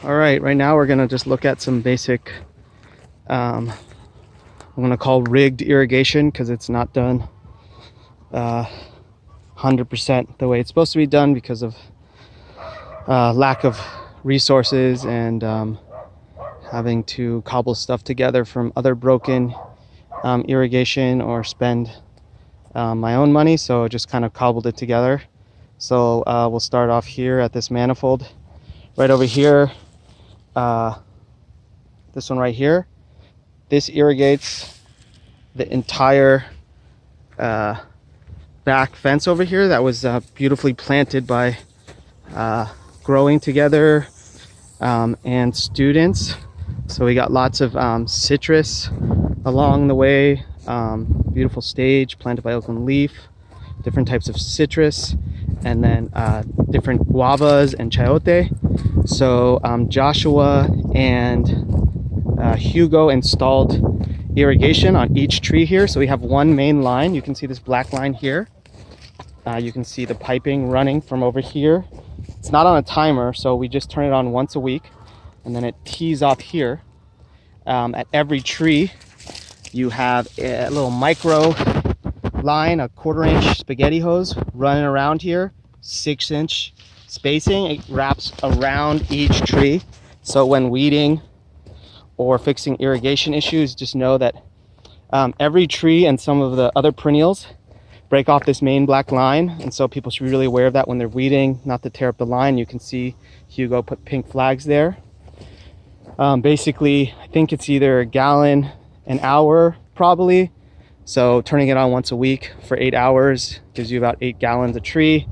All right, right now we're gonna just look at some basic, I'm gonna call rigged irrigation, because it's not done 100% the way it's supposed to be done because of lack of resources and having to cobble stuff together from other broken irrigation or spend my own money. So just kind of cobbled it together. So we'll start off here at this manifold right over here. This one right here, this irrigates the entire back fence over here that was beautifully planted by growing together and students. So we got lots of citrus along the way, beautiful stage planted by Oakland Leaf, different types of citrus, and then different guavas and chayote. So Joshua and Hugo installed irrigation on each tree here. So we have one main line. You can see this black line here. You can see the piping running from over here. It's not on a timer, so we just turn it on once a week, and then it tees off here. At every tree, you have a little micro line, a 1/4 inch spaghetti hose running around here, 6-inch spacing. It wraps around each tree. So when weeding or fixing irrigation issues, just know that every tree and some of the other perennials break off this main black line, and so people should be really aware of that when they're weeding, not to tear up the line. You can see Hugo put pink flags there. Basically, I think it's either a gallon an hour probably. So turning it on once a week for 8 hours gives you about 8 gallons a tree.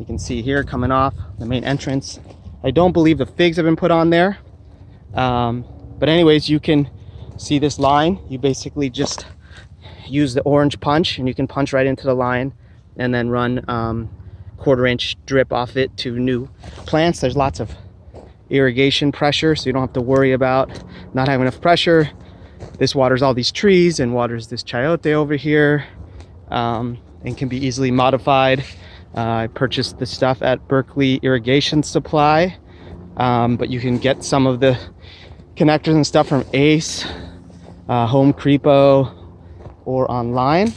You can see here coming off the main entrance. I don't believe the figs have been put on there. But anyways, you can see this line. You basically just use the orange punch, and you can punch right into the line and then run 1/4 inch drip off it to new plants. There's lots of irrigation pressure, so you don't have to worry about not having enough pressure. This waters all these trees and waters this chayote over here, and can be easily modified. I purchased this stuff at Berkeley Irrigation Supply, but you can get some of the connectors and stuff from Ace, Home Creepo, or online.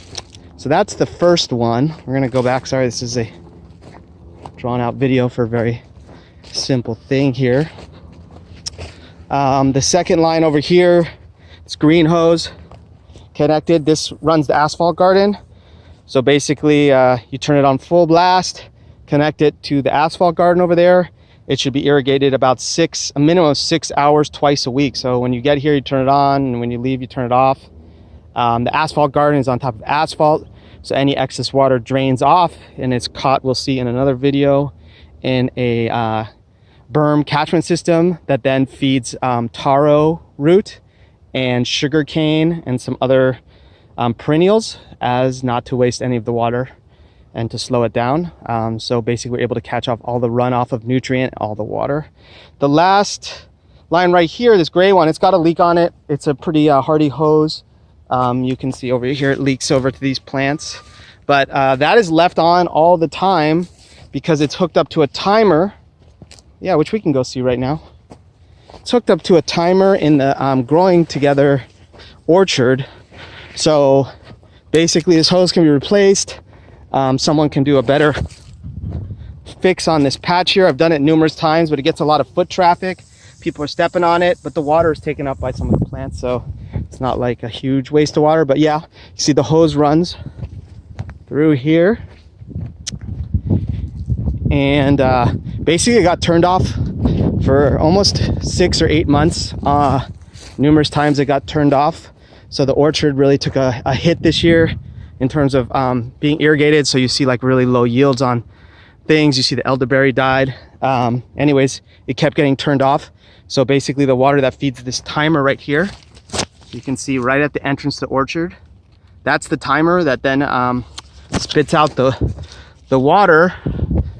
So that's the first one. We're gonna go back. Sorry, this is a drawn out video for a very simple thing here. The second line over here, it's green hose connected. This runs the asphalt garden. So basically you turn it on full blast, connect it to the asphalt garden over there. It should be irrigated about a minimum of 6 hours twice a week. So when you get here, you turn it on, and when you leave, you turn it off. The asphalt garden is on top of asphalt, so any excess water drains off and it's caught, we'll see in another video, in a berm catchment system that then feeds taro root and sugarcane and some other perennials, as not to waste any of the water and to slow it down. So basically we're able to catch off all the runoff of nutrient, all the water. The last line right here, this gray one, it's got a leak on it. It's a pretty hardy hose. You can see over here it leaks over to these plants, but that is left on all the time because it's hooked up to a timer, which we can go see right now. It's hooked up to a timer in the growing together orchard. So basically this hose can be replaced. Someone can do a better fix on this patch here. I've done it numerous times, but it gets a lot of foot traffic. People are stepping on it, but the water is taken up by some of the plants, so it's not like a huge waste of water. But yeah, you see the hose runs through here, and basically it got turned off for almost 6 or 8 months. Numerous times it got turned off, so the orchard really took a hit this year in terms of being irrigated. So you see like really low yields on things. You see the elderberry died. Anyways, it kept getting turned off. So basically the water that feeds this timer right here, you can see right at the entrance to the orchard, that's the timer that then spits out the water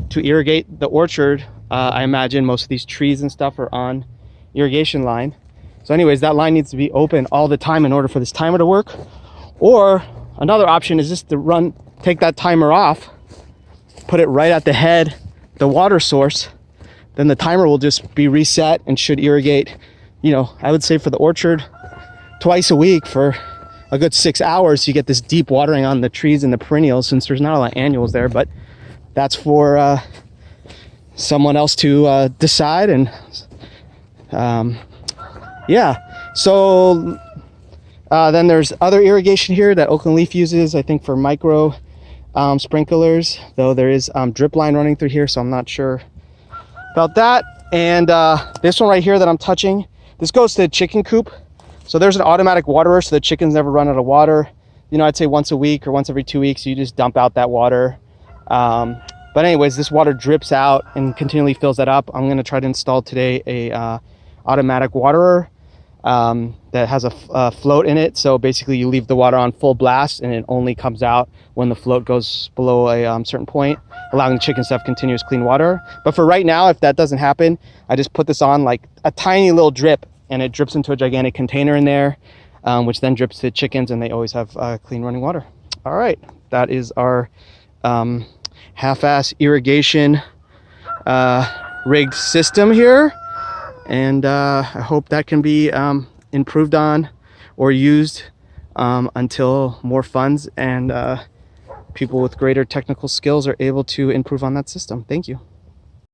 to irrigate the orchard. I imagine most of these trees and stuff are on irrigation line. So anyways, that line needs to be open all the time in order for this timer to work. Or another option is just to take that timer off, put it right at the head, the water source, then the timer will just be reset and should irrigate, you know, I would say for the orchard twice a week for a good 6 hours. You get this deep watering on the trees and the perennials, since there's not a lot of annuals there, but that's for someone else to decide. And yeah, so then there's other irrigation here that Oakland Leaf uses, I think for micro sprinklers, though there is drip line running through here, so I'm not sure about that. And this one right here that I'm touching, this goes to the chicken coop. So there's an automatic waterer, so the chickens never run out of water. You know, I'd say once a week or once every 2 weeks, you just dump out that water. But anyways, this water drips out and continually fills that up. I'm gonna try to install today a automatic waterer that has a float in it. So basically you leave the water on full blast and it only comes out when the float goes below a certain point, allowing the chickens to have continuous clean water. But for right now, if that doesn't happen, I just put this on like a tiny little drip, and it drips into a gigantic container in there, which then drips to the chickens, and they always have clean running water. All right, that is our half-ass irrigation rigged system here. And I hope that can be improved on or used until more funds and people with greater technical skills are able to improve on that system. Thank you.